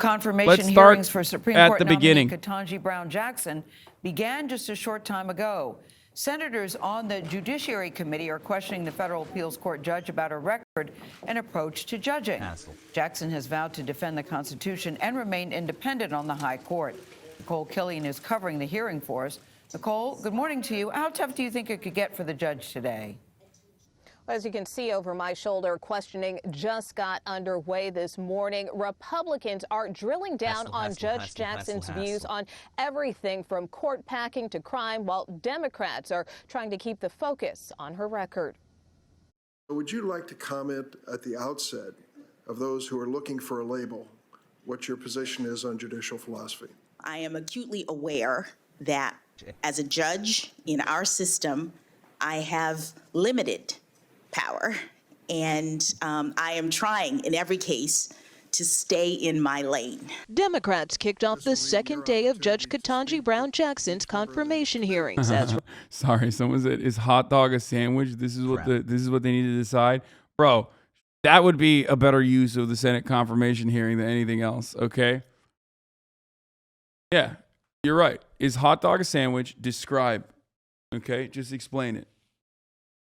Confirmation hearings for Supreme Court nominee Ketanji Brown Jackson began just a short time ago. Senators on the Judiciary Committee are questioning the federal appeals court judge about her record and approach to judging. Jackson has vowed to defend the Constitution and remain independent on the high court. Nicole Killian is covering the hearing for us. Nicole, good morning to you. How tough do you think it could get for the judge today? As you can see over my shoulder, questioning just got underway this morning. Republicans are drilling down on Judge Jackson's views on everything from court packing to crime, while Democrats are trying to keep the focus on her record. Would you like to comment at the outset of those who are looking for a label, what your position is on judicial philosophy? I am acutely aware that as a judge in our system, I have limited power, and I am trying in every case to stay in my lane. Democrats kicked off the second day of Judge Ketanji Brown Jackson's confirmation hearings. Sorry, someone said, "Is hot dog a sandwich?" This is what they need to decide, bro. That would be a better use of the Senate confirmation hearing than anything else. Okay. Yeah, you're right. Is hot dog a sandwich? Describe. Okay, just explain it.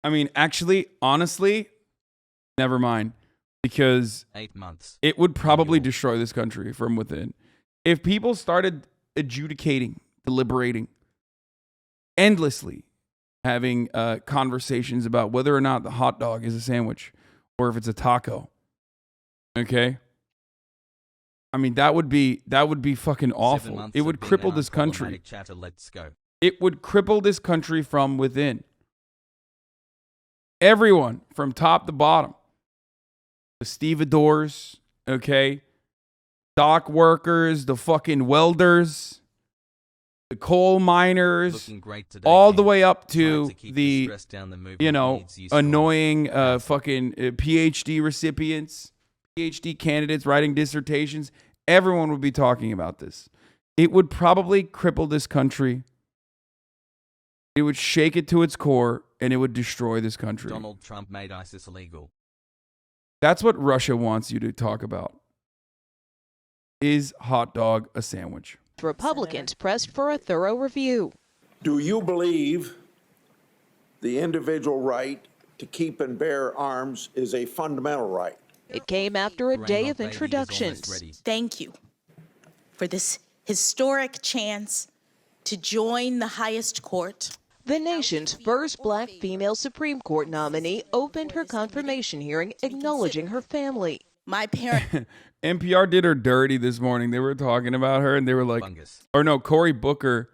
I mean, actually, honestly, never mind, because 8 months. It would probably destroy this country from within. If people started adjudicating, deliberating, endlessly having conversations about whether or not the hot dog is a sandwich or if it's a taco, okay? I mean, that would be fucking awful. It would cripple this country. Let's go. It would cripple this country from within. Everyone from top to bottom. The stevedores, okay? Dock workers, the fucking welders, the coal miners, all the way up to the, annoying fucking PhD recipients, PhD candidates writing dissertations. Everyone would be talking about this. It would probably cripple this country. It would shake it to its core, and it would destroy this country. Donald Trump made ISIS illegal. That's what Russia wants you to talk about. Is hot dog a sandwich? Republicans pressed for a thorough review. Do you believe the individual right to keep and bear arms is a fundamental right? It came after a day of introductions. Thank you for this historic chance to join the highest court. The nation's first black female Supreme Court nominee opened her confirmation hearing acknowledging her family. My parents. NPR did her dirty this morning. They were talking about her, and they were like, or no, Cory Booker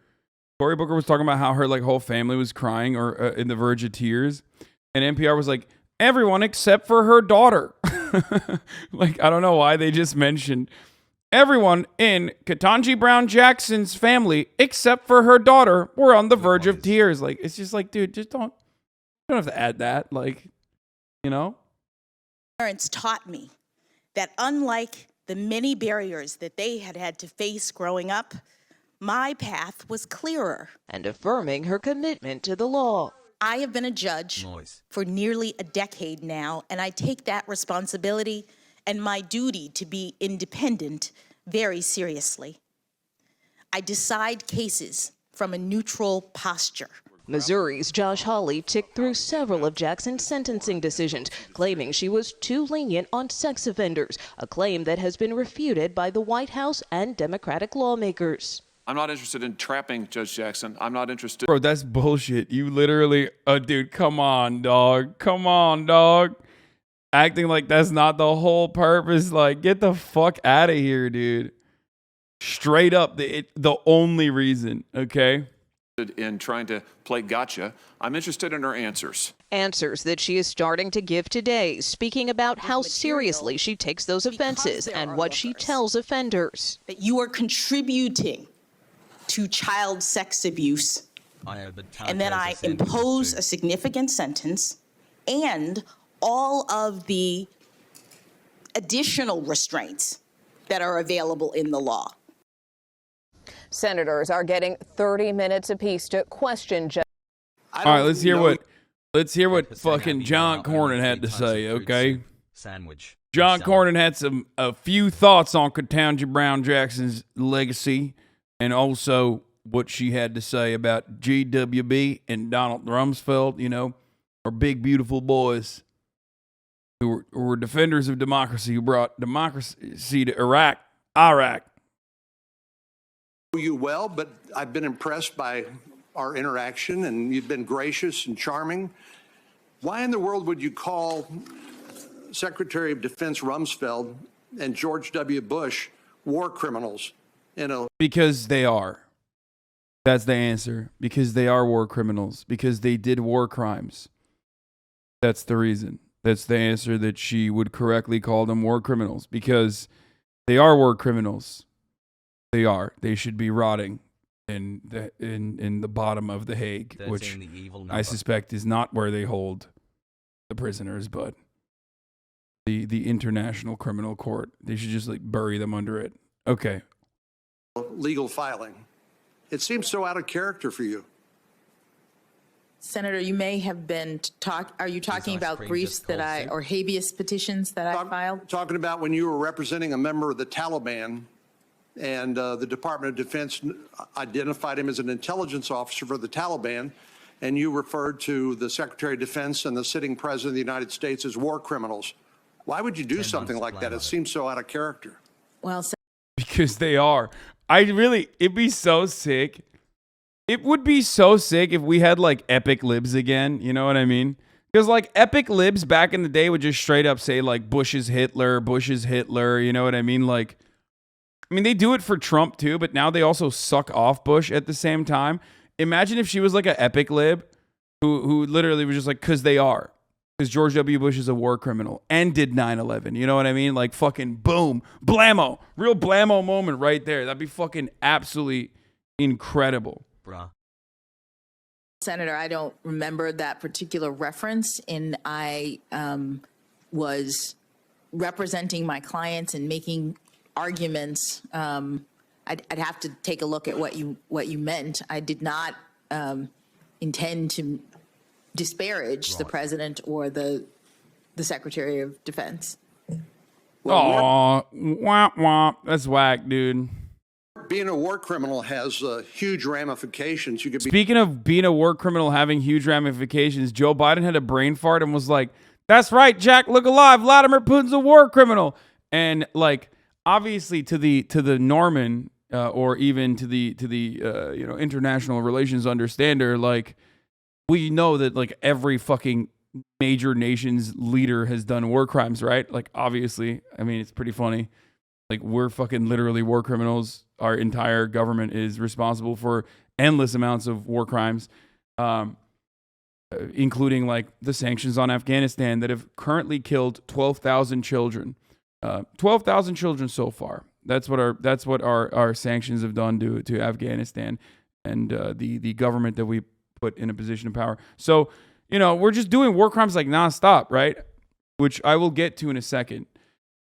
was talking about how her whole family was crying or in the verge of tears. And NPR was like, everyone except for her daughter. I don't know why they just mentioned everyone in Ketanji Brown Jackson's family, except for her daughter, were on the verge of tears. It's just dude, just don't have to add that. Parents taught me that unlike the many barriers that they had to face growing up, my path was clearer. And affirming her commitment to the law. I have been a judge for nearly a decade now, and I take that responsibility and my duty to be independent very seriously. I decide cases from a neutral posture. Missouri's Josh Hawley ticked through several of Jackson's sentencing decisions, claiming she was too lenient on sex offenders, a claim that has been refuted by the White House and Democratic lawmakers. I'm not interested in trapping Judge Jackson. I'm not interested. Bro, that's bullshit. You literally, dude, come on, dog. Come on, dog. Acting like that's not the whole purpose. Get the fuck out of here, dude. Straight up, the only reason, okay? In trying to play gotcha. I'm interested in her answers. Answers that she is starting to give today, speaking about how seriously she takes those offenses and what she tells offenders. That you are contributing to child sex abuse, and then I impose a significant sentence and all of the additional restraints that are available in the law. Senators are getting 30 minutes apiece to question Judge. All right, let's hear what fucking John Cornyn had to say, okay? Sandwich. John Cornyn had a few thoughts on Ketanji Brown Jackson's legacy and also what she had to say about GWB and Donald Rumsfeld, you know, our big, beautiful boys who were defenders of democracy, who brought democracy to Iraq. You well, but I've been impressed by our interaction, and you've been gracious and charming. Why in the world would you call Secretary of Defense Rumsfeld and George W. Bush war criminals? Because they are. That's the answer. Because they are war criminals. Because they did war crimes. That's the reason. That's the answer, that she would correctly call them war criminals. Because they are war criminals. They are. They should be rotting in the bottom of The Hague, which I suspect is not where they hold the prisoners, but the International Criminal Court. They should just like bury them under it. Okay. Legal filing. It seems so out of character for you. Senator, you may have been are you talking about briefs that or habeas petitions that I filed? Talking about when you were representing a member of the Taliban, and the Department of Defense identified him as an intelligence officer for the Taliban, and you referred to the Secretary of Defense and the sitting President of the United States as war criminals. Why would you do something like that? It seems so out of character. Well, because they are. It'd be so sick. It would be so sick if we had like epic libs again. You know what I mean? Because like epic libs back in the day would just straight up say like Bush is Hitler. You know what I mean? Like, I mean, they do it for Trump too, but now they also suck off Bush at the same time. Imagine if she was like an epic lib who literally was just like, because they are. Because George W. Bush is a war criminal and did 9/11. You know what I mean? Like fucking boom. Blammo. Real blammo moment right there. That'd be fucking absolutely incredible. Bruh. Senator, I don't remember that particular reference, and I was representing my clients and making arguments. I'd have to take a look at what you meant. I did not intend to disparage the president or the Secretary of Defense. Aw, womp womp. That's whack, dude. Being a war criminal has huge ramifications. You could be Speaking of being a war criminal having huge ramifications, Joe Biden had a brain fart and was like, "That's right, Jack, look alive. Vladimir Putin's a war criminal." And like, obviously to the Norman or even to the international relations understander, like, we know that like every fucking major nation's leader has done war crimes, right? Like, obviously, I mean, it's pretty funny. Like, we're fucking literally war criminals. Our entire government is responsible for endless amounts of war crimes, including like the sanctions on Afghanistan that have currently killed 12,000 children. 12,000 children so far. That's what our sanctions have done to Afghanistan and the government that we put in a position of power. So, you know, we're just doing war crimes like nonstop, right? Which I will get to in a second.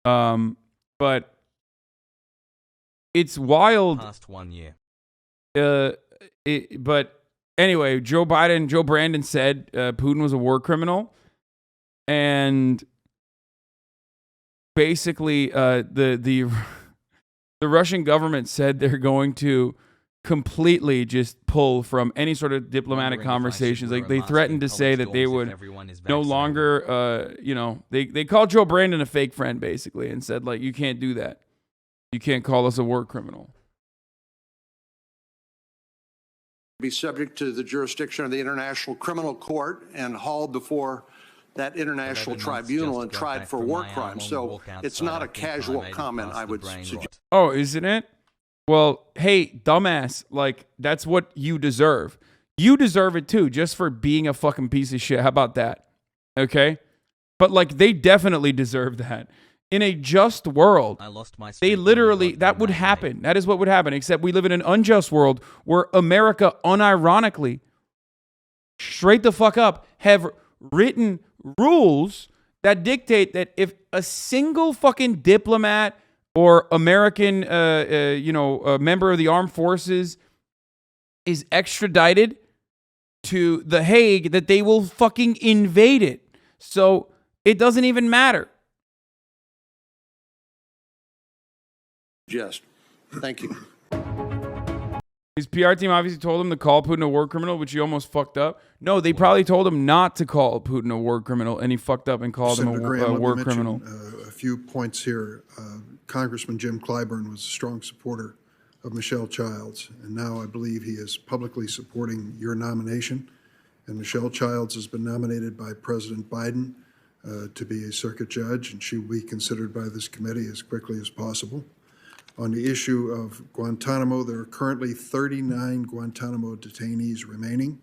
But it's wild. Past 1 year. But anyway, Joe Brandon said Putin was a war criminal, and basically the Russian government said they're going to completely just pull from any sort of diplomatic conversations. Like, they threatened to say that they would no longer, they called Joe Brandon a fake friend, basically, and said, like, you can't do that. You can't call us a war criminal. be subject to the jurisdiction of the International Criminal Court and hauled before that international tribunal and tried for war crimes. So it's not a casual comment, I would suggest. Oh, isn't it? Well, hey, dumbass, like, that's what you deserve. You deserve it too, just for being a fucking piece of shit. How about that? Okay? But, like, they definitely deserve that. In a just world, they literally, that would happen. That is what would happen, except we live in an unjust world where America, unironically, straight the fuck up, have written rules that dictate that if a single fucking diplomat or American, a member of the armed forces is extradited to The Hague, that they will fucking invade it. So it doesn't even matter. Jest. Thank you. His PR team obviously told him to call Putin a war criminal, which he almost fucked up. No, they probably told him not to call Putin a war criminal, and he fucked up and called him a war criminal. A few points here. Congressman Jim Clyburn was a strong supporter of Michelle Childs, and now I believe he is publicly supporting your nomination. And Michelle Childs has been nominated by President Biden to be a circuit judge, and she will be considered by this committee as quickly as possible. On the issue of Guantanamo, there are currently 39 Guantanamo detainees remaining.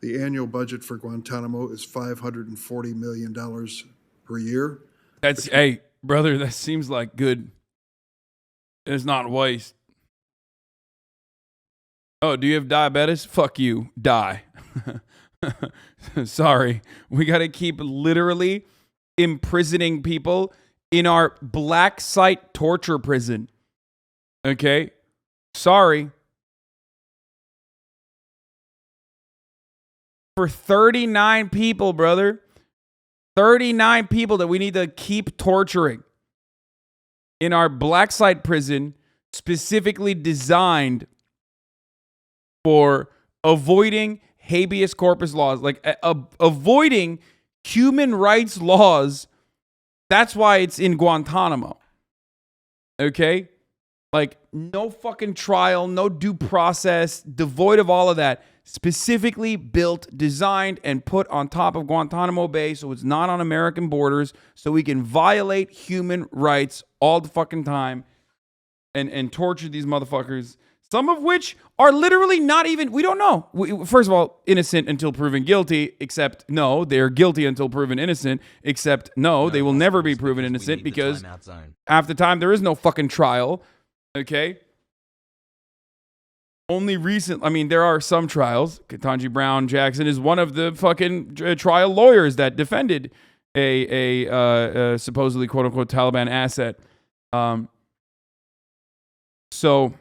The annual budget for Guantanamo is $540 million per year. That's, hey, brother, that seems like good. It's not waste. Oh, do you have diabetes? Fuck you. Die. Sorry. We got to keep literally imprisoning people in our black site torture prison. Okay? Sorry. For 39 people, brother. 39 people that we need to keep torturing in our black site prison, specifically designed for avoiding habeas corpus laws, like avoiding human rights laws. That's why it's in Guantanamo. Okay? Like, no fucking trial, no due process, devoid of all of that. Specifically built, designed, and put on top of Guantanamo Bay so it's not on American borders, so we can violate human rights all the fucking time and torture these motherfuckers. Some of which are literally not even, we don't know. First of all, innocent until proven guilty, except no, they're guilty until proven innocent, except no, they will never be proven innocent because half the time there is no fucking trial. Okay? Only recent, I mean, there are some trials. Ketanji Brown Jackson is one of the fucking trial lawyers that defended a supposedly quote-unquote Taliban asset. So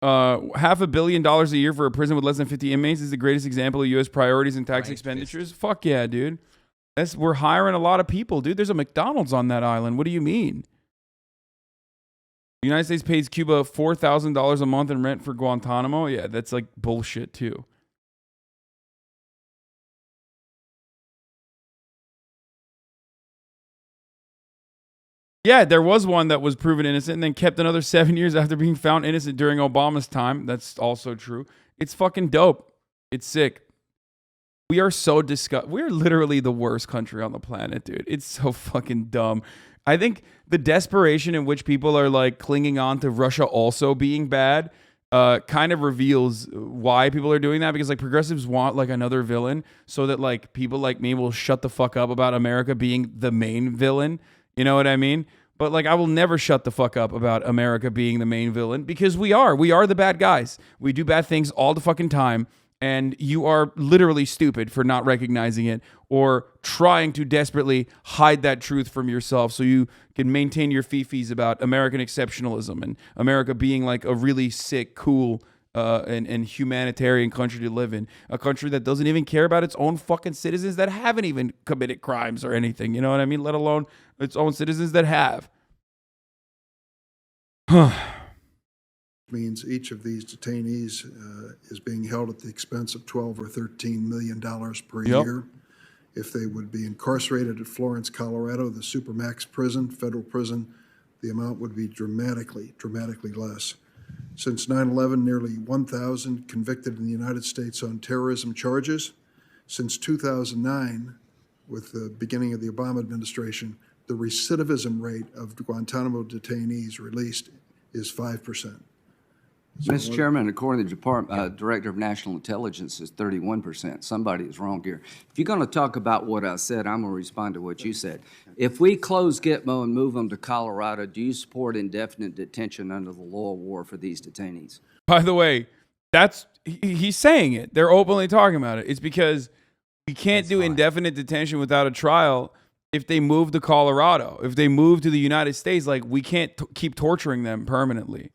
$500 million a year for a prison with less than 50 inmates is the greatest example of U.S. priorities and tax expenditures. Fuck yeah, dude. We're hiring a lot of people, dude. There's a McDonald's on that island. What do you mean? The United States pays Cuba $4,000 a month in rent for Guantanamo. Yeah, that's like bullshit too. Yeah, there was one that was proven innocent and then kept another 7 years after being found innocent during Obama's time. That's also true. It's fucking dope. It's sick. We are so disgusted. We're literally the worst country on the planet, dude. It's so fucking dumb. I think the desperation in which people are like clinging on to Russia also being bad kind of reveals why people are doing that, because like progressives want like another villain so that like people like me will shut the fuck up about America being the main villain. You know what I mean? But like I will never shut the fuck up about America being the main villain, because we are the bad guys. We do bad things all the fucking time. And you are literally stupid for not recognizing it or trying to desperately hide that truth from yourself so you can maintain your fifis about American exceptionalism and America being like a really sick, cool, and humanitarian country to live in. A country that doesn't even care about its own fucking citizens that haven't even committed crimes or anything. You know what I mean? Let alone its own citizens that have. Means each of these detainees is being held at the expense of $12 or $13 million per year. If they would be incarcerated at Florence, Colorado, the Supermax prison, federal prison, the amount would be dramatically less. Since 9/11, nearly 1,000 convicted in the United States on terrorism charges. Since 2009, with the beginning of the Obama administration, the recidivism rate of Guantanamo detainees released is 5%. Mr. Chairman, according to the Director of National Intelligence, is 31%. Somebody is wrong here. If you're going to talk about what I said, I'm going to respond to what you said. If we close Gitmo and move them to Colorado, do you support indefinite detention under the law of war for these detainees? By the way, he's saying it. They're openly talking about it. It's because we can't do indefinite detention without a trial if they move to Colorado. If they move to the United States, like we can't keep torturing them permanently.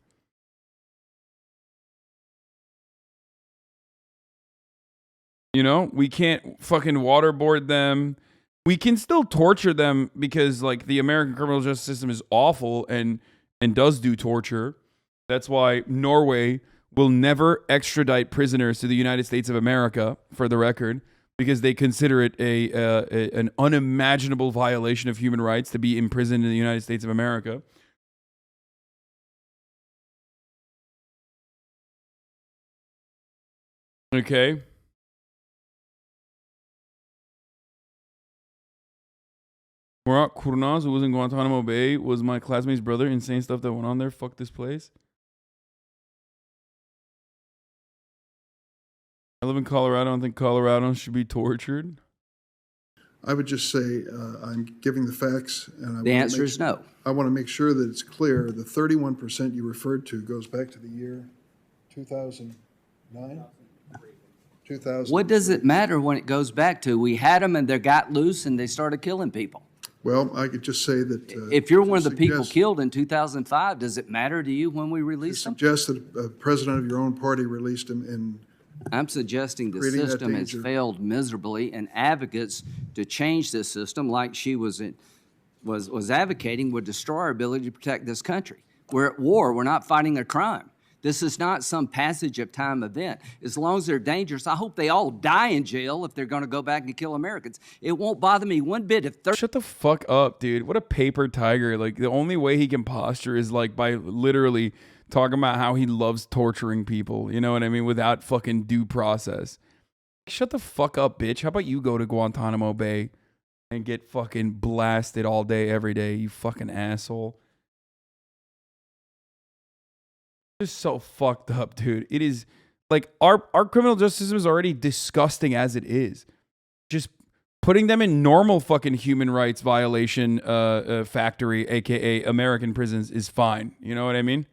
You know, we can't fucking waterboard them. we can still torture them because like the American criminal justice system is awful and does do torture. That's why Norway will never extradite prisoners to the United States of America, for the record, because they consider it an unimaginable violation of human rights to be imprisoned in the United States of America. Okay. Murat Kurnaz, who was in Guantanamo Bay, was my classmate's brother. Insane stuff that went on there. Fuck this place. I live in Colorado. I don't think Coloradans should be tortured. I would just say I'm giving the facts. And The answer is no. I want to make sure that it's clear. The 31% you referred to goes back to the year 2009? 2000. What does it matter when it goes back to? We had them and they got loose and they started killing people. Well, I could just say that. If you're one of the people killed in 2005, does it matter to you when we release them? Suggest that a president of your own party released him in. I'm suggesting the Creating that system has danger. failed miserably, and advocates to change this system, like she was advocating, would destroy our ability to protect this country. We're at war. We're not fighting a crime. This is not some passage of time event. As long as they're dangerous, I hope they all die in jail if they're going to go back and kill Americans. It won't bother me one bit if Shut the fuck up, dude. What a paper tiger. Like, the only way he can posture is like by literally talking about how he loves torturing people. You know what I mean? Without fucking due process. Shut the fuck up, bitch. How about you go to Guantanamo Bay and get fucking blasted all day, every day, you fucking asshole. Just so fucked up, dude. It is like our criminal justice system is already disgusting as it is. Just putting them in normal fucking human rights violation factory, aka American prisons, is fine. You know what I mean?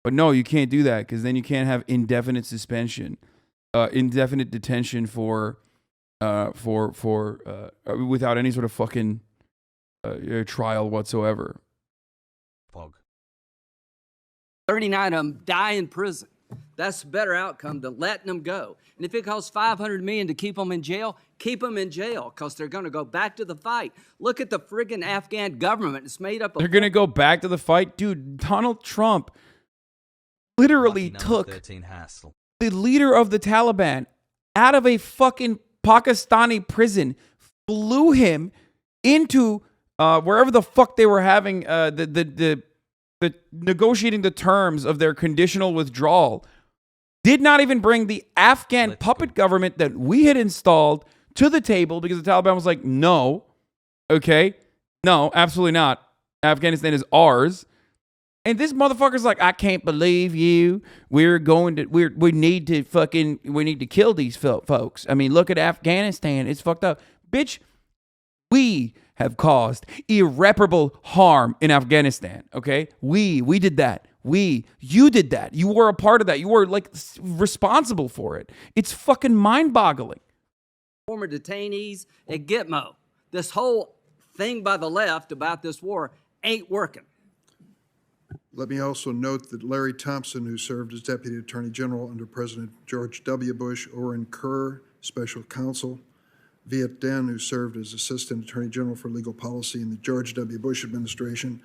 But no, you can't do that because then you can't have indefinite suspension, indefinite detention for without any sort of fucking trial whatsoever. Pog. 39 of them die in prison. That's a better outcome than letting them go. And if it costs $500 million to keep them in jail, keep them in jail because they're going to go back to the fight. Look at the friggin' Afghan government. It's made up of... They're going to go back to the fight? Dude, Donald Trump literally took the leader of the Taliban out of a fucking Pakistani prison, flew him into wherever the fuck they were having the negotiating the terms of their conditional withdrawal, did not even bring the Afghan puppet government that we had installed to the table because the Taliban was like, no, okay, no, absolutely not. Afghanistan is ours. And this motherfucker's like, I can't believe you. We need to kill these folks. I mean, look at Afghanistan. It's fucked up. Bitch, we have caused irreparable harm in Afghanistan, okay? We did that. You did that. You were a part of that. You were like responsible for it. It's fucking mind-boggling. Former detainees at Gitmo. This whole thing by the left about this war ain't working. Let me also note that Larry Thompson, who served as Deputy Attorney General under President George W. Bush, Oren Kerr, Special Counsel, Viet Den, who served as Assistant Attorney General for Legal Policy in the George W. Bush administration,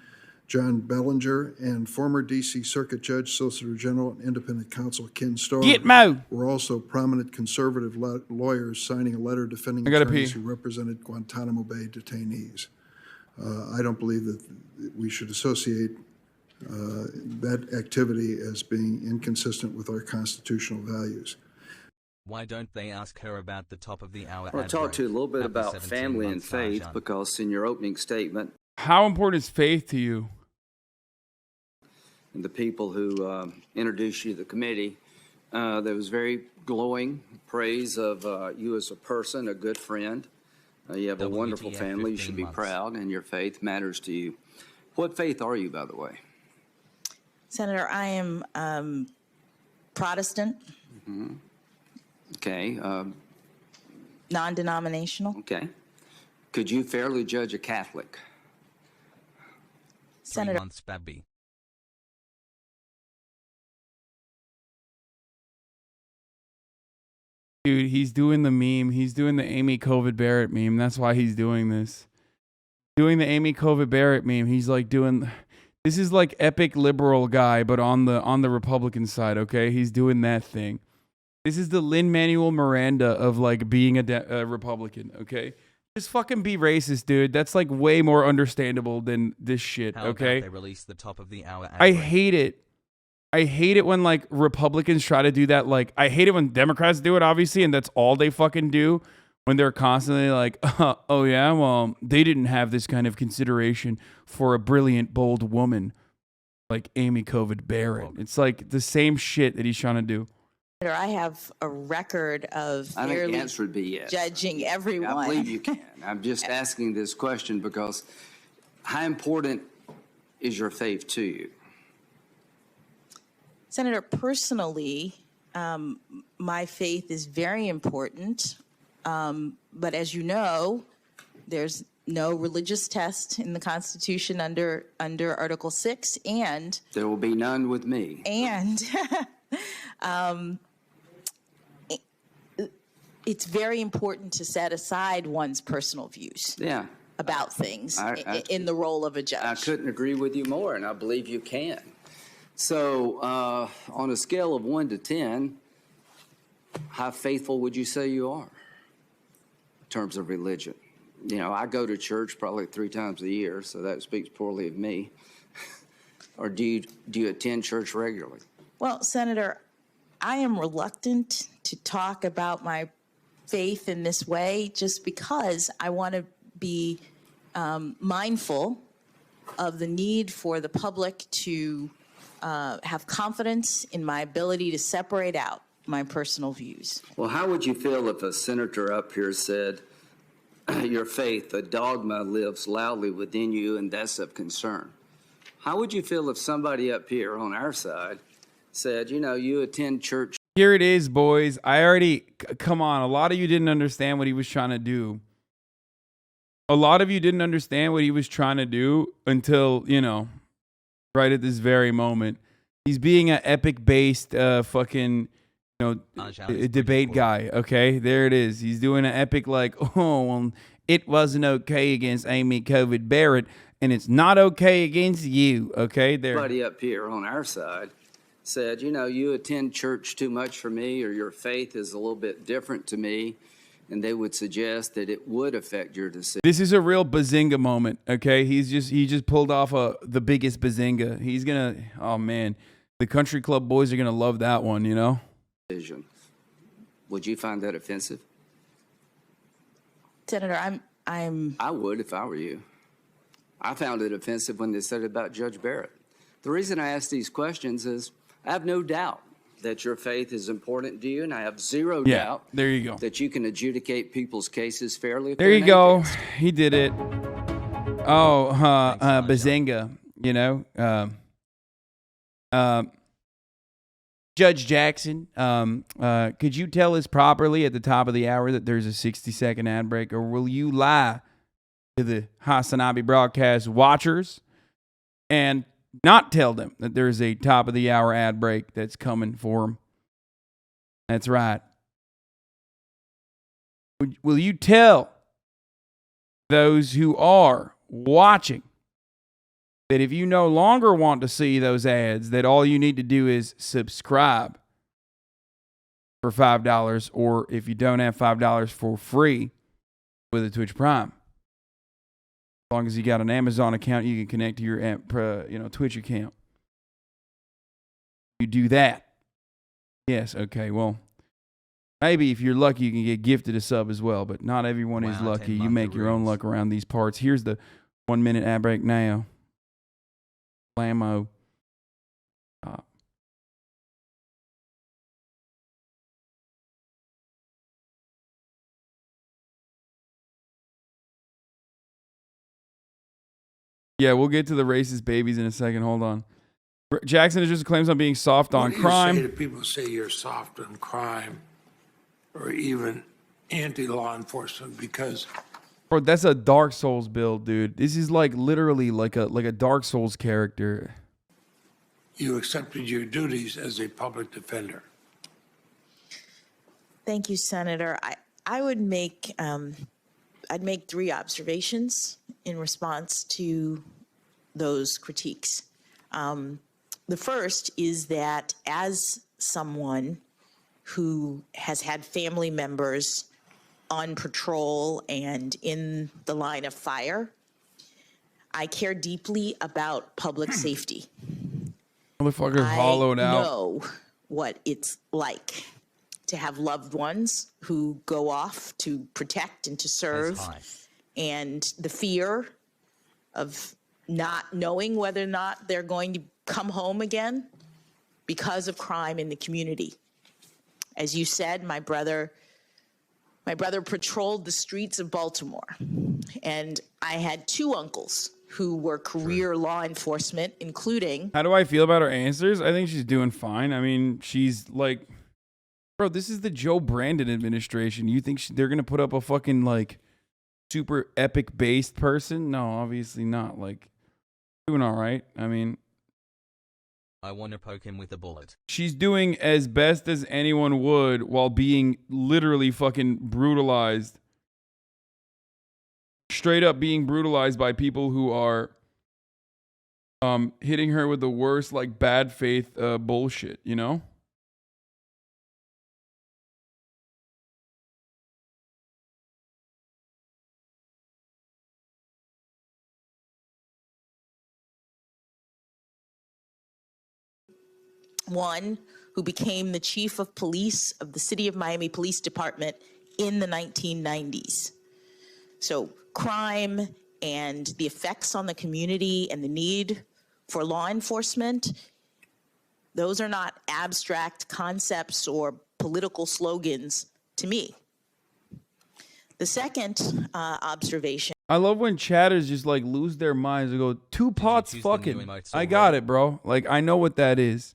John Bellinger, and former D.C. Circuit Judge, Solicitor General, and Independent Counsel Ken Starr were also prominent conservative lawyers signing a letter defending attorneys who represented Guantanamo Bay detainees. I don't believe that we should associate that activity as being inconsistent with our constitutional values. Why don't they ask her about the top of the hour? I'll talk to you a little bit about family and faith because in your opening statement... How important is faith to you? And the people who introduced you to the committee, there was very glowing praise of you as a person, a good friend. You have a wonderful family. You should be proud, and your faith matters to you. What faith are you, by the way? Senator, I am Protestant. Mm-hmm. Okay. Non-denominational. Okay. Could you fairly judge a Catholic? Senator. 3 months, Babby. Dude, he's doing the meme. He's doing the Amy COVID Barrett meme. That's why he's doing this. Doing the Amy COVID Barrett meme. He's like doing. This is like epic liberal guy, but on the Republican side. Okay, he's doing that thing. This is the Lin-Manuel Miranda of like being a Republican. Okay, just fucking be racist, dude. That's like way more understandable than this shit. How Okay, about they release the top of the hour I ad break? hate it. I hate it when like Republicans try to do that. Like, I hate it when Democrats do it, obviously, and that's all they fucking do. When they're constantly like, oh yeah, well, they didn't have this kind of consideration for a brilliant, bold woman like Amy COVID Barrett. It's like the same shit that he's trying to do. I have a record of I think the fairly answer would be yes. judging everyone. I believe you can. I'm just asking this question because how important is your faith to you? Senator, personally, my faith is very important. But as you know, there's no religious test in the Constitution under Article 6, and There will be none with me. and it's very important to set aside one's personal views Yeah. about things I- in the role of a judge. I couldn't agree with you more, and I believe you can. So, on a scale of 1 to 10, how faithful would you say you are in terms of religion? You know, I go to church probably 3 times a year, so that speaks poorly of me. Or do you attend church regularly? Well, Senator, I am reluctant to talk about my faith in this way just because I want to be mindful of the need for the public to have confidence in my ability to separate out my personal views. Well, how would you feel if a senator up here said, your faith, the dogma lives loudly within you, and that's of concern? How would you feel if somebody up here on our side said, you know, you attend church? Here it is, boys. Come on. A lot of you didn't understand what he was trying to do. A lot of you didn't understand what he was trying to do until, you know, right at this very moment. He's being an epic-based fucking, you know, debate guy, okay? There it is. He's doing an epic like, oh, well, it wasn't okay against Amy COVID Barrett, and it's not okay against you, okay? There. Somebody up here on our side said, you know, you attend church too much for me, or your faith is a little bit different to me, and they would suggest that it would affect your decision. This is a real bazinga moment, okay? He just pulled off the biggest bazinga. He's gonna, oh man, the country club boys are gonna love that one, you know? Would you find that offensive? Senator, I would if I were you. I found it offensive when they said it about Judge Barrett. The reason I ask these questions is I have no doubt that your faith is important to you, and I have zero doubt there you go. that you can adjudicate people's cases fairly. There you go. He did it. Oh, bazinga, you know? Judge Jackson, could you tell us properly at the top of the hour that there's a 60-second ad break, or will you lie to the HasanAbi broadcast watchers and not tell them that there's a top of the hour ad break that's coming for them? That's right. Will you tell those who are watching that if you no longer want to see those ads, that all you need to do is subscribe for $5, or if you don't have $5, for free with a Twitch Prime? As long as you got an Amazon account, you can connect to your Twitch account. You do that. Yes, okay, well, maybe if you're lucky, you can get gifted a sub as well, but not everyone is lucky. You make your own luck around these parts. Here's the 1-minute ad break now. Blammo. Yeah, we'll get to the racist babies in a second. Hold on. Jackson just claims I'm being soft on crime. What do you say to people who say you're soft on crime or even anti-law enforcement? Because Bro, that's a Dark Souls build, dude. This is like literally like a Dark Souls character. you accepted your duties as a public defender. Thank you, Senator. I would make, I'd make 3 observations in response to those critiques. The first is that as someone who has had family members on patrol and in the line of fire, I care deeply about public safety. Motherfucker hollowed out. I know what it's like to have loved ones who go off to protect and to serve, and the fear of not knowing whether or not they're going to come home again because of crime in the community. As you said, my brother patrolled the streets of Baltimore, and I had 2 uncles who were career law enforcement, including... How do I feel about her answers? I think she's doing fine. I mean, she's like... Bro, this is the Joe Brandon administration. You think they're going to put up a fucking, like, super epic-based person? No, obviously not. Like, doing all right. I mean... I want to poke him with a bullet. She's doing as best as anyone would while being literally fucking brutalized. Straight up being brutalized by people who are hitting her with the worst, like, bad faith bullshit, you know? One who became the chief of police of the City of Miami Police Department in the 1990s. So crime and the effects on the community and the need for law enforcement, those are not abstract concepts or political slogans to me. The second observation. I love when chatters just like lose their minds and go, 2 pots fucking. I got it, bro. Like, I know what that is.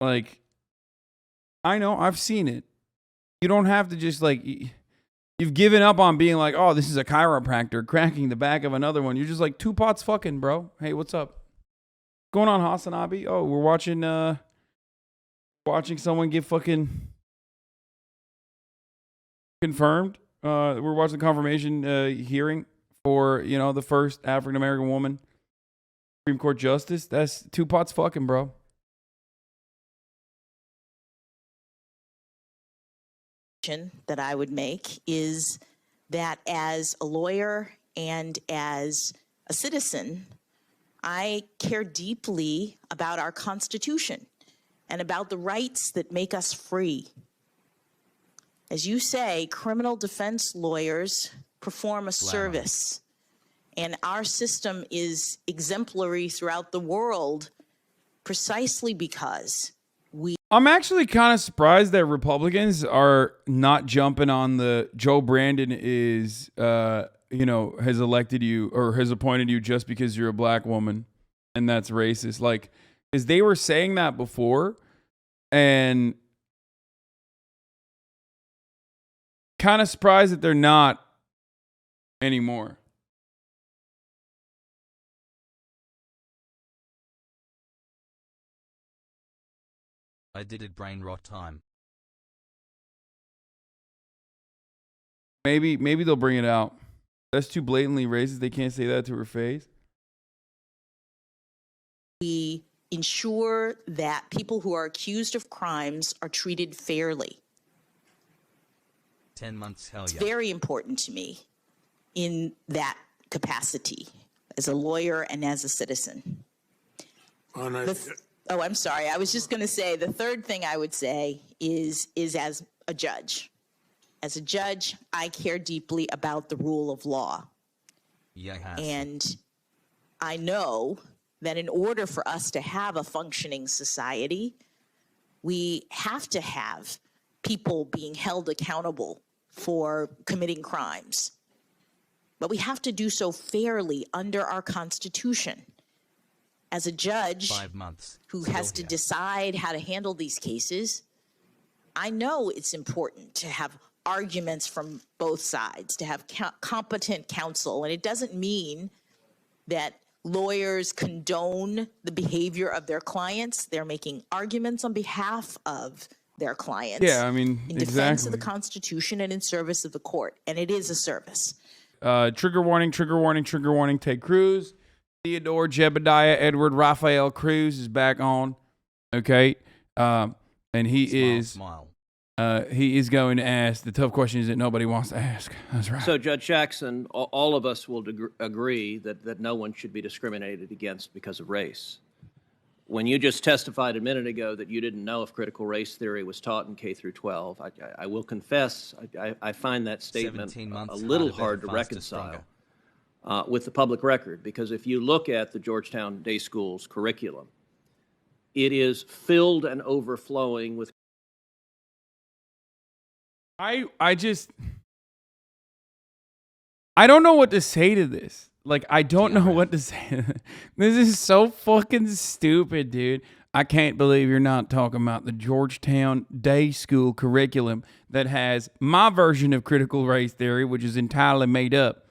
Like, I know, I've seen it. You don't have to just like, you've given up on being like, oh, this is a chiropractor cracking the back of another one. You're just like, 2 pots fucking, bro. Hey, what's up? What's going on, HasanAbi? Oh, we're watching someone get fucking confirmed. We're watching the confirmation hearing for, you know, the first African-American woman Supreme Court justice. That's 2 pots fucking, bro. That I would make is that as a lawyer and as a citizen, I care deeply about our Constitution and about the rights that make us free. As you say, criminal defense lawyers perform a service, and our system is exemplary throughout the world precisely because I'm actually kind of surprised that Republicans are not jumping on the Joe Brandon is, you know, has elected you or has appointed you just because you're a black woman and that's racist. Like, because they were saying that before and kind of surprised that they're not anymore. I did it brain rot time. Maybe they'll bring it out. That's too blatantly racist. They can't say that to her face. We ensure that people who are accused of crimes are treated fairly. 10 months, hell yeah. It's very important to me in that capacity as a lawyer and as a citizen. Oh, I'm sorry. I was just going to say the third thing I would say is as a judge. As a judge, I care deeply about the rule of law. Yeah, and I know that in order for us to have a functioning society, we have to have people being held accountable for committing crimes. But we have to do so fairly under our Constitution. As a judge 5 months, who has to decide how to handle these cases, I know it's important to have arguments from both sides, to have competent counsel. And it doesn't mean that lawyers condone the behavior of their clients. They're making arguments on behalf of their clients. Yeah, I mean, in defense of the Constitution and in service of the court, and it is a service. Trigger warning, trigger warning, trigger warning. Ted Cruz, Theodore Jebediah Edward Raphael Cruz is back on. Okay, and he is going to ask the tough questions that nobody wants to ask. That's right. So, Judge Jackson, all of us will agree that no one should be discriminated against because of race. When you just testified a minute ago that you didn't know if critical race theory was taught in K through 12, I will confess I find that statement a little hard to reconcile with the public record, because if you look at the Georgetown Day School's curriculum, it is filled and overflowing with. I don't know what to say to this. Like, I don't know what to say. This is so fucking stupid, dude. I can't believe you're not talking about the Georgetown Day School curriculum that has my version of critical race theory, which is entirely made up,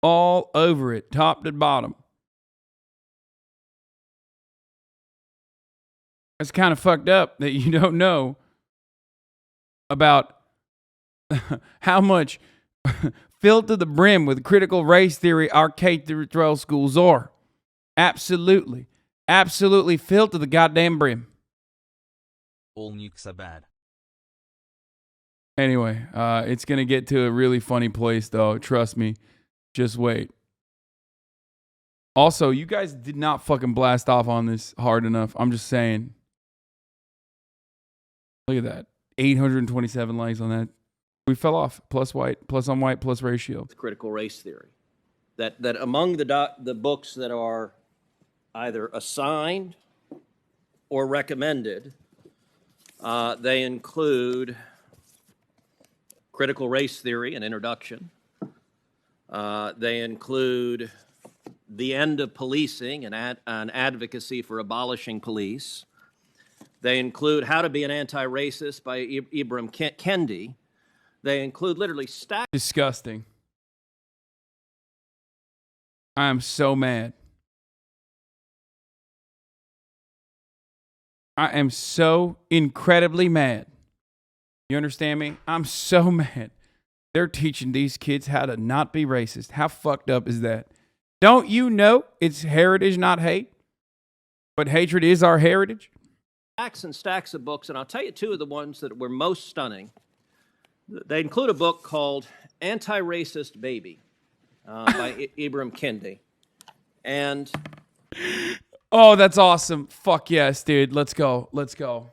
all over it, top to bottom. It's kind of fucked up that you don't know about how much filled to the brim with critical race theory our K-12 schools are. Absolutely. Absolutely filled to the goddamn brim. All nukes are bad. Anyway, it's going to get to a really funny place, though. Trust me. Just wait. Also, you guys did not fucking blast off on this hard enough. I'm just saying. Look at that. 827 likes on that. We fell off. Plus white, plus on white, plus ratio. Critical race theory. That among the books that are either assigned or recommended, they include Critical Race Theory, an introduction. They include The End of Policing, an advocacy for abolishing police. They include How to Be an Anti-Racist by Ibram Kendi. They include literally stacks. Disgusting. I am so mad. I am so incredibly mad. You understand me? I'm so mad. They're teaching these kids how to not be racist. How fucked up is that? Don't you know it's heritage, not hate? But hatred is our heritage. Stacks and stacks of books, and I'll tell you two of the ones that were most stunning. They include a book called Anti-Racist Baby by Ibram Kendi. And oh, that's awesome. Fuck yes, dude. Let's go. Let's go.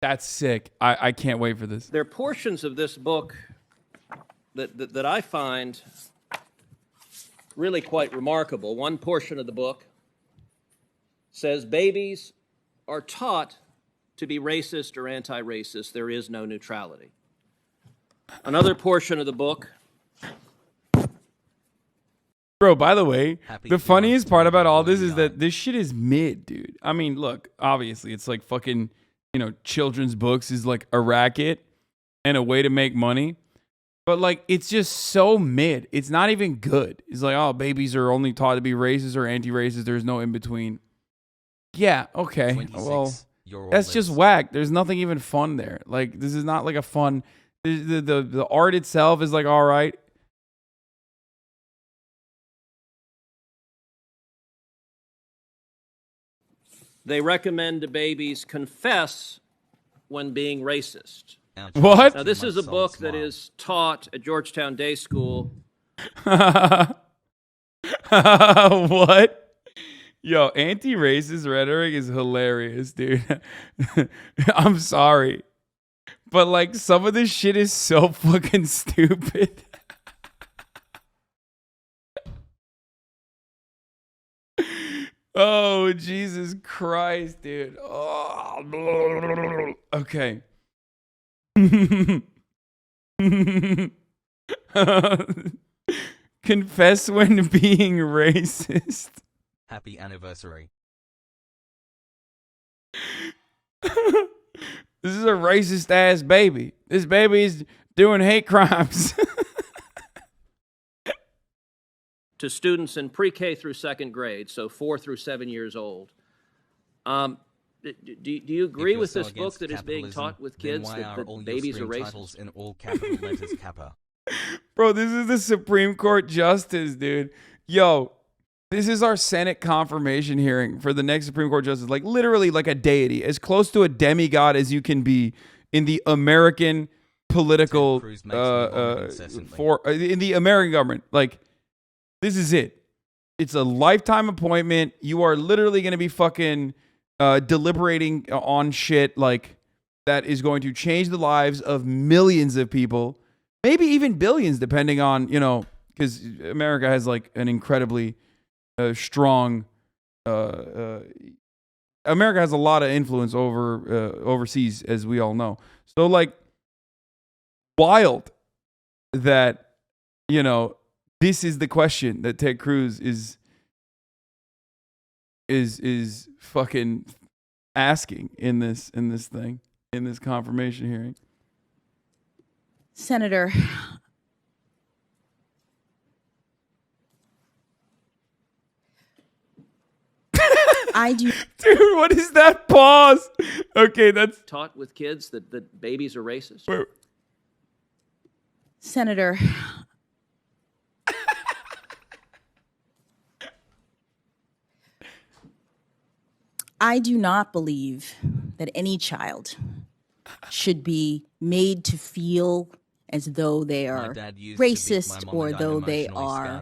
That's sick. I can't wait for this. There are portions of this book that I find really quite remarkable. One portion of the book says babies are taught to be racist or anti-racist. There is no neutrality. Another portion of the book. Bro, by the way, the funniest part about all this is that this shit is mid, dude. I mean, look, obviously it's like fucking, children's books is like a racket and a way to make money. But like, it's just so mid. It's not even good. It's like, oh, babies are only taught to be racist or anti-racist. There's no in between. Yeah, okay. Well, that's just whack. There's nothing even fun there. Like, this is not like a fun. The art itself is like all right. They recommend to babies confess when being racist. What? Now, this is a book that is taught at Georgetown Day School. What? Yo, anti-racist rhetoric is hilarious, dude. I'm sorry. But like, some of this shit is so fucking stupid. Oh, Jesus Christ, dude. Oh, okay. Confess when being racist. Happy anniversary. This is a racist ass baby. This baby is doing hate crimes. To students in pre-K through second grade, so 4 through 7 years old. Do you agree with this book that is being taught with kids that babies are racist? In all capital letters, Kappa. Bro, this is the Supreme Court justice, dude. Yo, this is our Senate confirmation hearing for the next Supreme Court justice. Like literally like a deity, as close to a demigod as you can be in the American political in the American government. Like, this is it. It's a lifetime appointment. You are literally going to be fucking deliberating on shit like that is going to change the lives of millions of people, maybe even billions, depending on, you know, because America has like an incredibly strong. America has a lot of influence over overseas, as we all know. So like, wild that, you know, this is the question that Ted Cruz is fucking asking in this confirmation hearing. Senator, I do. Dude, what is that pause? Okay, that's taught with kids that babies are racist. Wait. Senator, I do not believe that any child should be made to feel as though they are racist or though they are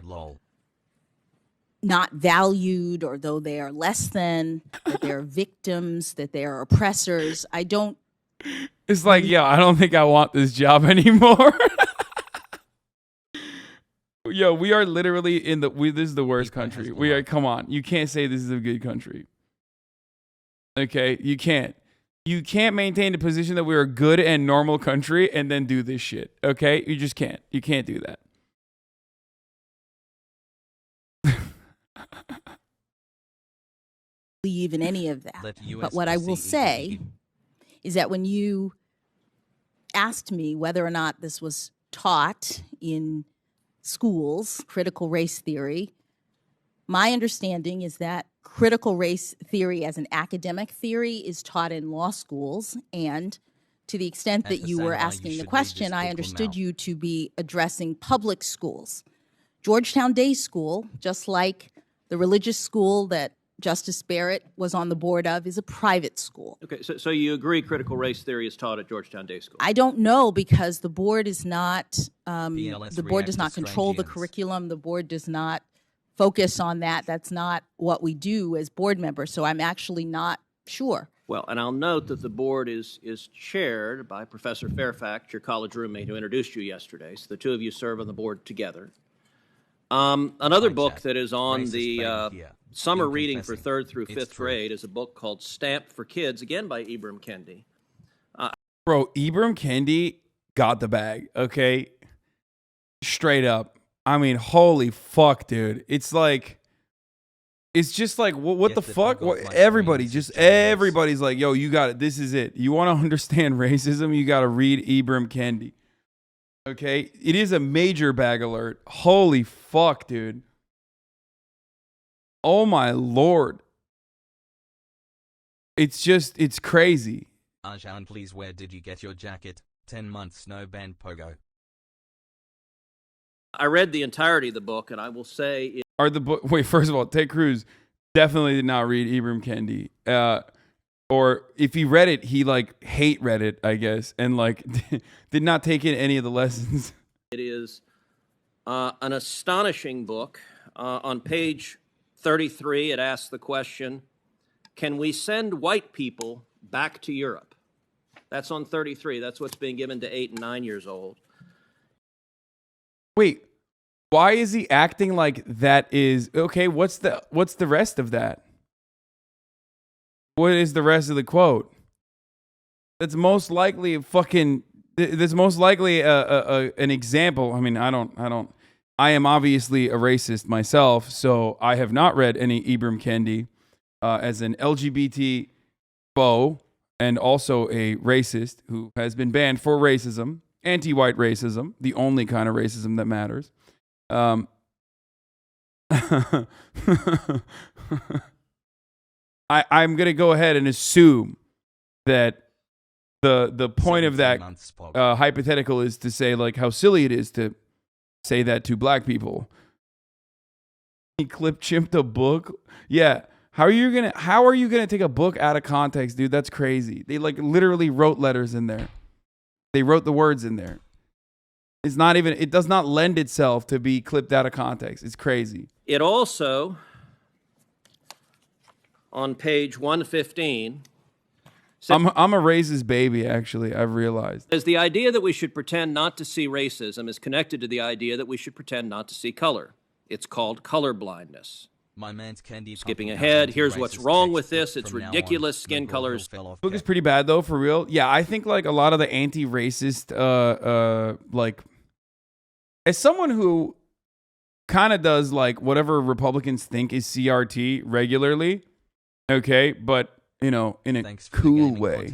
not valued or though they are less than, that they're victims, that they are oppressors. I don't. It's like, yeah, I don't think I want this job anymore. Yo, we are literally this is the worst country. We are, come on. You can't say this is a good country. Okay, you can't. You can't maintain the position that we're a good and normal country and then do this shit. Okay, you just can't. You can't do that. Believe in any of that. But what I will say is that when you asked me whether or not this was taught in schools, critical race theory, my understanding is that critical race theory as an academic theory is taught in law schools, and to the extent that you were asking the question, I understood you to be addressing public schools. Georgetown Day School, just like the religious school that Justice Barrett was on the board of, is a private school. Okay, so you agree critical race theory is taught at Georgetown Day School? I don't know, because the board is not, the board does not control the curriculum. The board does not focus on that. That's not what we do as board members. So I'm actually not sure. Well, and I'll note that the board is chaired by Professor Fairfax, your college roommate who introduced you yesterday. So the two of you serve on the board together. Another book that is on the summer reading for 3rd through 5th grade is a book called Stamped for Kids, again by Ibram Kendi. Bro, Ibram Kendi got the bag, okay? Straight up. I mean, holy fuck, dude. It's just like, what the fuck? Everybody's like, yo, you got it. This is it. You want to understand racism? You got to read Ibram Kendi. Okay? It is a major bag alert. Holy fuck, dude. Oh my Lord. It's crazy. Hasan, please, where did you get your jacket? 10 months, no band pogo. I read the entirety of the book, and I will say... Wait, first of all, Ted Cruz definitely did not read Ibram Kendi. Or if he read it, he hate read it, I guess, and did not take in any of the lessons. It is an astonishing book. On page 33, it asks the question, can we send white people back to Europe? That's on 33. That's what's being given to 8 and 9 years old. Wait, why is he acting like that is okay? What's the rest of that? What is the rest of the quote? That's most likely an example. I mean, I am obviously a racist myself, so I have not read any Ibram Kendi as an LGBT foe and also a racist who has been banned for racism. Anti-white racism, the only kind of racism that matters. I'm going to go ahead and assume that the point of that hypothetical is to say like how silly it is to say that to black people. He clip chimped a book. Yeah. How are you gonna take a book out of context, dude? That's crazy. They like literally wrote letters in there. They wrote the words in there. It does not lend itself to be clipped out of context. It's crazy. It also, on page 115, I'm a racist baby, actually, I've realized. says the idea that we should pretend not to see racism is connected to the idea that we should pretend not to see color. It's called color blindness. My man's Kendi Skipping ahead, here's what's wrong with this. It's ridiculous. Skin colors. Book is pretty bad though, for real. Yeah, I think like a lot of the anti-racist, like, as someone who kind of does like whatever Republicans think is CRT regularly, okay, but you know, in a cool way.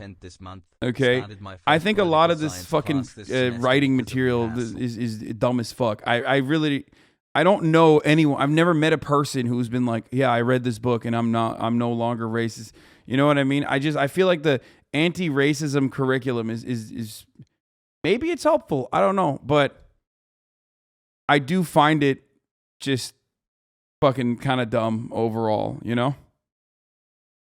Okay, I think a lot of this fucking writing material is dumb as fuck. I don't know anyone. I've never met a person who's been like, yeah, I read this book and I'm no longer racist. You know what I mean? I feel like the anti-racism curriculum is maybe it's helpful. I don't know, but I do find it just fucking kind of dumb overall, you know?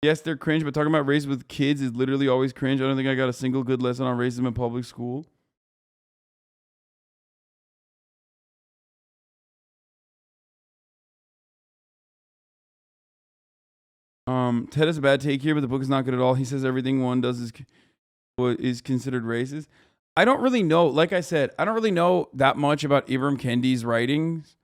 Yes, they're cringe, but talking about race with kids is literally always cringe. I don't think I got a single good lesson on racism in public school. Ted has a bad take here, but the book is not good at all. He says everything one does is considered racist. I don't really know. Like I said, I don't really know that much about Ibram Kendi's writings.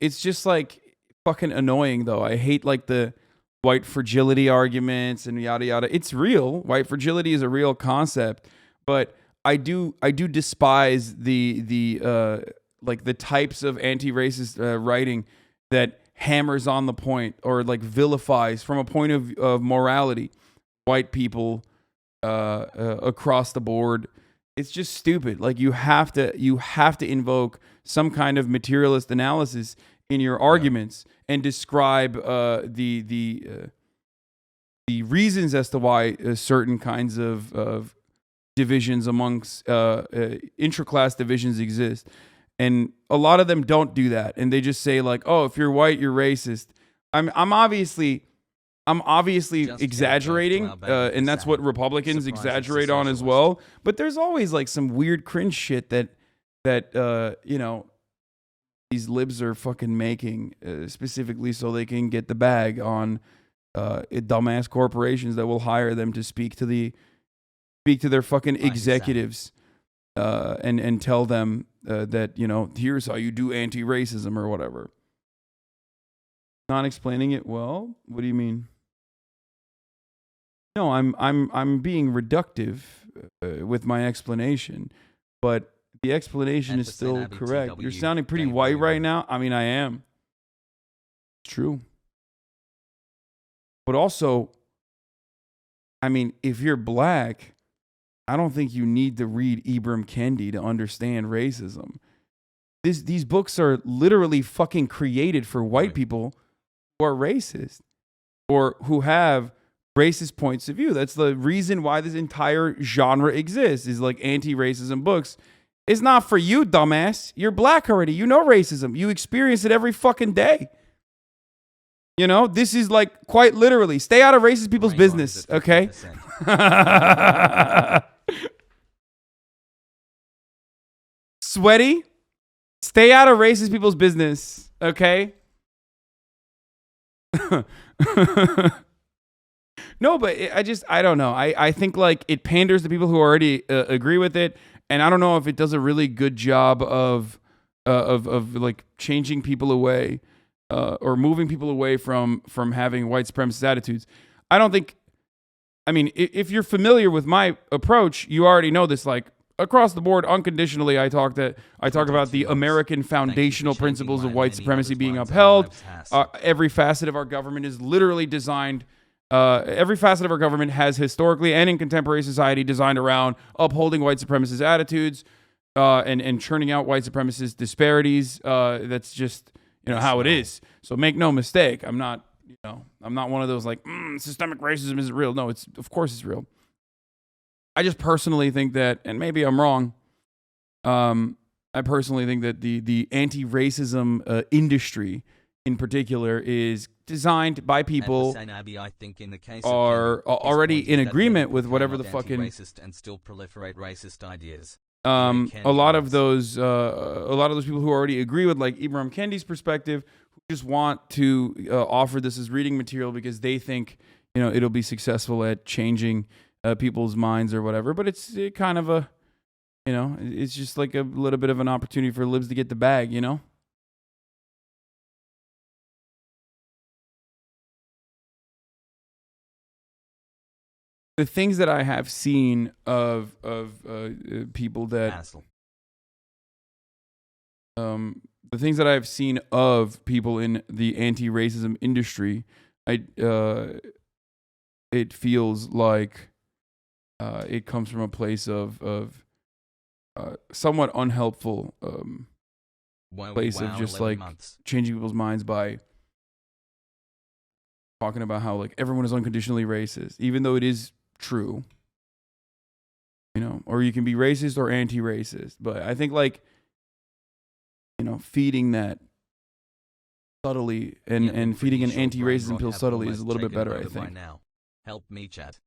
It's just like fucking annoying though. I hate like the white fragility arguments and yada yada. It's real. White fragility is a real concept, but I do despise the like the types of anti-racist writing that hammers on the point or like vilifies from a point of morality white people across the board. It's just stupid. Like you have to invoke some kind of materialist analysis in your arguments and describe the reasons as to why certain kinds of divisions amongst intra-class divisions exist. And a lot of them don't do that, and they just say like, "Oh, if you're white, you're racist." I'm obviously exaggerating, and that's what Republicans exaggerate on as well. But there's always like some weird cringe shit that you know, these libs are fucking making specifically so they can get the bag on dumbass corporations that will hire them to speak to their fucking executives and tell them that, you know, here's how you do anti-racism or whatever. Not explaining it well? What do you mean? No, I'm being reductive with my explanation, but the explanation is still correct. You're sounding pretty white right now. I mean, I am. It's true. But also, I mean, if you're black, I don't think you need to read Ibram Kendi to understand racism. These books are literally fucking created for white people who are racist or who have racist points of view. That's the reason why this entire genre exists, is like anti-racism books. It's not for you, dumbass. You're black already. You know racism. You experience it every fucking day. You know, this is like quite literally, stay out of racist people's business, okay? Sweaty, stay out of racist people's business, okay? No, but I don't know. I think like it panders to people who already agree with it, and I don't know if it does a really good job of like changing people away or moving people away from having white supremacist attitudes. I don't think. I mean, if you're familiar with my approach, you already know this. Like across the board, unconditionally, I talk about the American foundational principles of white supremacy being upheld. Every facet of our government is literally designed. Every facet of our government has historically and in contemporary society designed around upholding white supremacist attitudes and churning out white supremacist disparities. That's just, you know, how it is. So make no mistake, I'm not I'm not one of those like systemic racism isn't real. No, of course it's real. I just personally think that, and maybe I'm wrong. I personally think that the anti-racism industry in particular is designed by people HasanAbi, I think in the case are already in agreement with whatever the fucking racist and still proliferate racist ideas. a lot of those people who already agree with like Ibram Kendi's perspective, who just want to offer this as reading material because they think it'll be successful at changing people's minds or whatever. But it's kind of a it's just like a little bit of an opportunity for libs to get the bag, The things that I have seen of people that the things that I have seen of people in the anti-racism industry, it feels like it comes from a place of somewhat unhelpful place of just like changing people's minds by talking about how like everyone is unconditionally racist, even though it is true, or you can be racist or anti-racist. But I think like, feeding that subtly and feeding an anti-racism pill subtly is a little bit better, I think. Now. Help me, chat.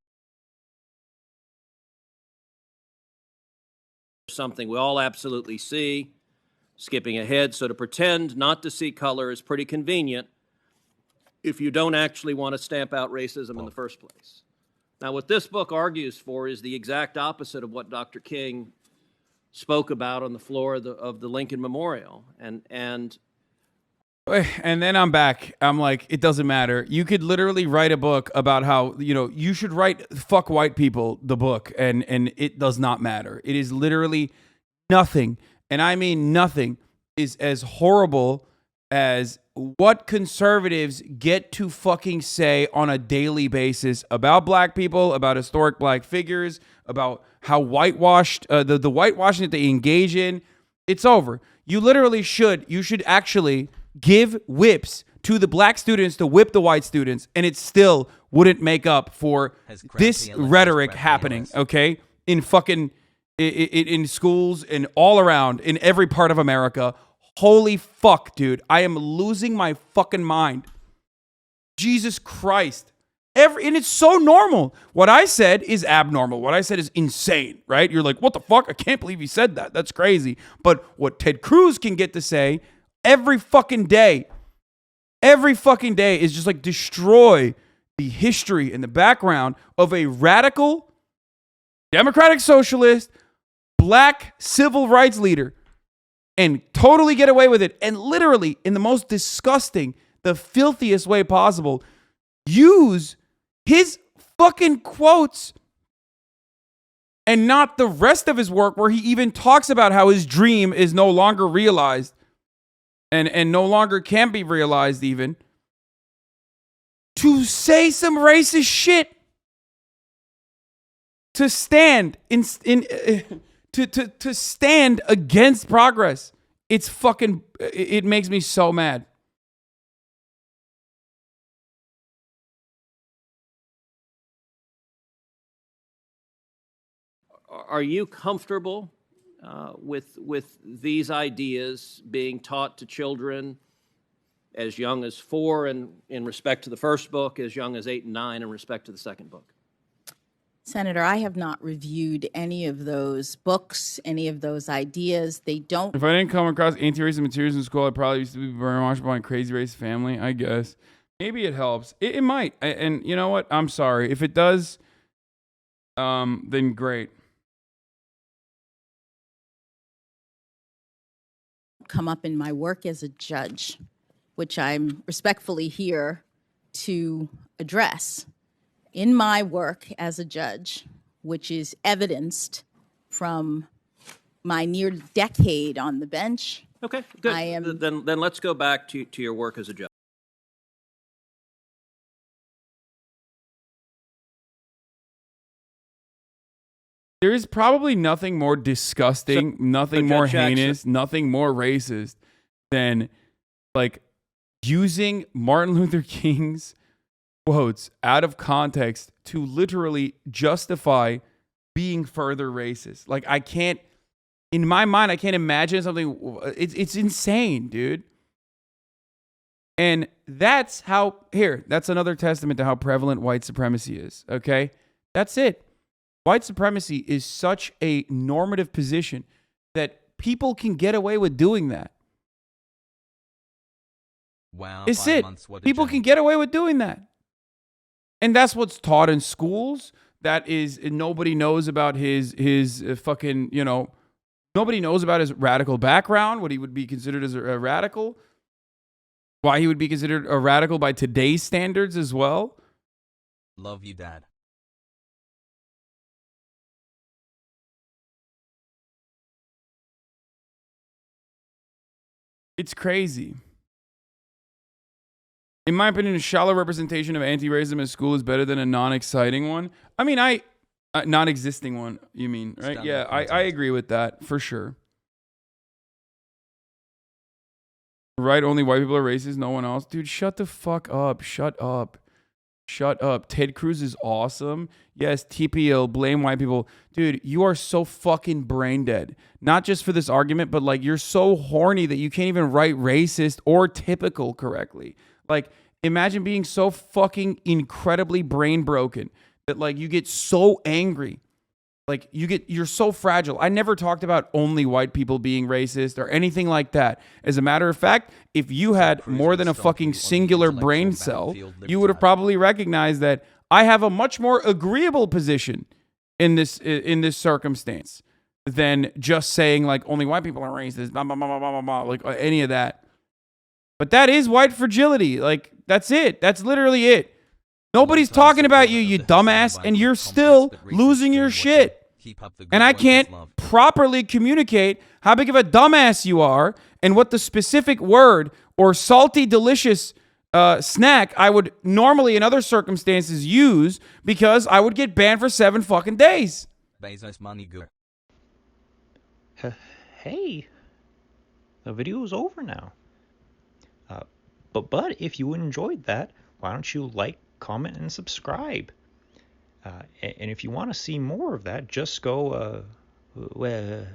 Something we all absolutely see. Skipping ahead, so to pretend not to see color is pretty convenient if you don't actually want to stamp out racism in the first place. Now, what this book argues for is the exact opposite of what Dr. King spoke about on the floor of the Lincoln Memorial. And then I'm back. I'm like, it doesn't matter. You could literally write a book about how, you should write Fuck White People, the book, and it does not matter. It is literally nothing, and I mean nothing, is as horrible as what conservatives get to fucking say on a daily basis about black people, about historic black figures, about how whitewashed, the whitewashing that they engage in. It's over. You should actually give whips to the black students to whip the white students, and it still wouldn't make up for this rhetoric happening, okay? In fucking, in schools and all around, in every part of America. Holy fuck, dude. I am losing my fucking mind. Jesus Christ. And it's so normal. What I said is abnormal. What I said is insane, right? You're like, what the fuck? I can't believe he said that. That's crazy. But what Ted Cruz can get to say every fucking day is just like destroy the history and the background of a radical, democratic socialist, black civil rights leader and totally get away with it. And literally, in the most disgusting, the filthiest way possible, use his fucking quotes and not the rest of his work, where he even talks about how his dream is no longer realized and no longer can be realized, even to say some racist shit, to stand to stand against progress. It's fucking, it makes me so mad. Are you comfortable with these ideas being taught to children as young as 4 and in respect to the first book, as young as 8 and 9 in respect to the second book? Senator, I have not reviewed any of those books, any of those ideas. They don't. If I didn't come across anti-racist materials in school, I probably used to be brainwashed by a crazy racist family, I guess. Maybe it helps. It might. And you know what? I'm sorry. If it does, then great. Come up in my work as a judge, which I'm respectfully here to address. In my work as a judge, which is evidenced from my near decade on the bench. Okay, good. Then let's go back to your work as a judge. There is probably nothing more disgusting, nothing more heinous, nothing more racist than like using Martin Luther King's quotes out of context to literally justify being further racist. Like, I can't, in my mind, I can't imagine something. It's insane, dude. And that's another testament to how prevalent white supremacy is, okay? That's it. White supremacy is such a normative position that people can get away with doing that. Wow. It's it. People can get away with doing that. And that's what's taught in schools. That is, nobody knows about his fucking, nobody knows about his radical background, what he would be considered as a radical, why he would be considered a radical by today's standards as well. Love you, Dad. It's crazy. In my opinion, a shallow representation of anti-racism in school is better than a non-exciting one. I mean, non-existing one, you mean, right? Stand Yeah, I agree with that, for sure. Right, only white people are racist, no one else. Dude, shut the fuck up. Shut up. Shut up. Ted Cruz is awesome. Yes, TPO, blame white people. Dude, you are so fucking brain dead. Not just for this argument, but like you're so horny that you can't even write racist or typical correctly. Like, imagine being so fucking incredibly brain broken that like you get so angry. Like you're so fragile. I never talked about only white people being racist or anything like that. As a matter of fact, if you had more than a fucking singular brain cell, you would have probably recognized that I have a much more agreeable position in this circumstance than just saying like only white people are racist, blah, blah, blah, blah, blah, blah, like any of that. But that is white fragility. Like, that's it. That's literally it. Nobody's talking about you, you dumbass, and you're still losing your shit. And I can't properly communicate how big of a dumbass you are and what the specific word or salty, delicious snack I would normally in other circumstances use because I would get banned for 7 fucking days. Bezos money good. Hey, the video is over now. But if you enjoyed that, why don't you like, comment, and subscribe? And if you want to see more of that, just go, well,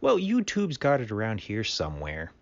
YouTube's got it around here somewhere.